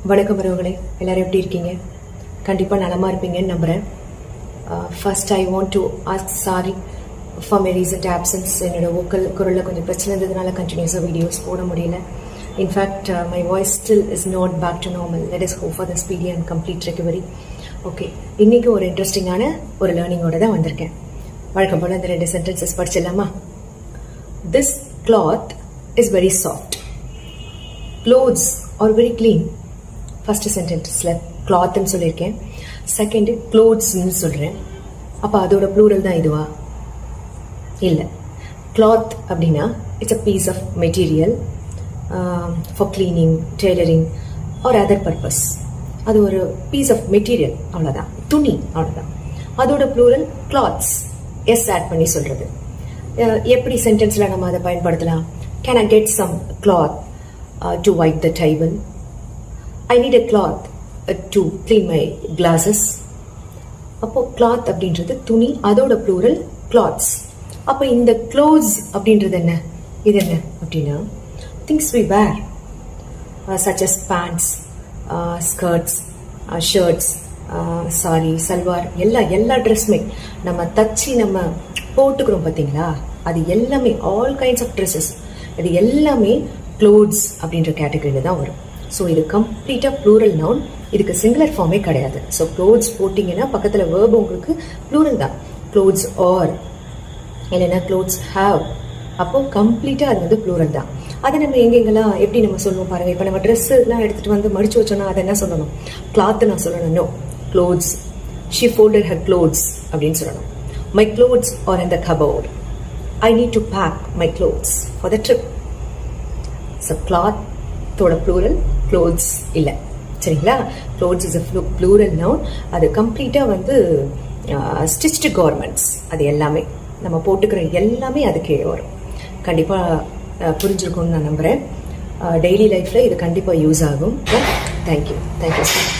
வணக்கம் வரவங்களே, எல்லோரும் எப்படி இருக்கீங்க? கண்டிப்பாக நலமாக இருப்பீங்கன்னு நம்புகிறேன். First I want to ask sorry for my recent absence. என்னோட குரலில் கொஞ்சம் பிரச்சனை இருந்ததுனால கண்டினியூஸாக வீடியோஸ் போட முடியல. In fact my voice still is not back to normal. Let us hope for the speedy and complete recovery. Okay, இன்றைக்கி ஒரு இன்ட்ரெஸ்டிங்கான ஒரு லேர்னிங்கோடு தான் வந்திருக்கேன். வழக்கம் போல் இந்த 2 சென்டென்சஸ் படிச்சிடலாமா? This cloth is very soft. Clothes are very clean. First சென்டென்ஸில் கிளாத்ன்னு சொல்லியிருக்கேன். செகண்டு க்ளோத்ஸ்ன்னு சொல்கிறேன். அப்போ அதோட ப்ளூரல் தான் இதுவா? இல்லை. கிளாத் அப்படின்னா it's a piece of material for cleaning, tailoring or other purpose. அது ஒரு பீஸ் ஆஃப் மெட்டீரியல், அவ்வளோதான், துணி, அவ்வளோதான். அதோட ப்ளூரல் கிளாத்ஸ், எஸ் ஆட் பண்ணி சொல்கிறது. எப்படி சென்டென்ஸில் நம்ம அதை பயன்படுத்தலாம்? Can I get some cloth to wipe the table? I need a cloth to clean my glasses. அப்போ கிளாத் அப்படின்றது துணி, அதோட ப்ளூரல் கிளாத்ஸ். அப்போ இந்த க்ளோத்ஸ் அப்படின்றது என்ன? இது என்ன அப்படின்னா things we wear, such as pants, skirts, shirts, sari, salwar, எல்லா ட்ரெஸ்ஸுமே நம்ம தச்சு நம்ம போட்டுக்கிறோம் பார்த்தீங்களா? அது எல்லாமே ஆல் கைண்ட்ஸ் ஆஃப் ட்ரெஸ்ஸஸ், இது எல்லாமே க்ளோத்ஸ் அப்படின்ற கேட்டகரியில் தான் வரும். ஸோ இது கம்ப்ளீட்டாக ப்ளூரல் நவுன். இதுக்கு சிங்குலர் ஃபார்மே கிடையாது. ஸோ க்ளோத்ஸ் போட்டிங்கன்னா பக்கத்தில் வேர்பு உங்களுக்கு ப்ளூரல் தான். க்ளோத்ஸ் ஆர் இல்லைன்னா க்ளோத்ஸ் ஹாவ், அப்போது கம்ப்ளீட்டாக அது வந்து ப்ளூரல் தான். அதை நம்ம எங்கெங்கெல்லாம் எப்படி நம்ம சொல்லுவோம் பாருங்கள். இப்போ நம்ம ட்ரெஸ்ஸுலாம் எடுத்துகிட்டு வந்து மடித்து வச்சோன்னா அதை என்ன சொல்லணும்? கிளாத்து நான் சொல்லணும். No, clothes. She folded her clothes அப்படின்னு சொல்லணும். My clothes are in the cupboard. I need to pack my clothes for the trip. So கிளாத்தோட ப்ளூரல் க்ளோத்ஸ் இல்லை, சரிங்களா? Clothes is a plural noun. அது கம்ப்ளீட்டாக வந்து ஸ்டிச்டு கார்மெண்ட்ஸ், அது எல்லாமே நம்ம போட்டுக்கிற எல்லாமே அது கீழே வரும். கண்டிப்பாக புரிஞ்சிருக்கும்னு நான் நம்புகிறேன். டெய்லி லைஃப்பில் இது கண்டிப்பாக யூஸ் ஆகும். Thank you sir.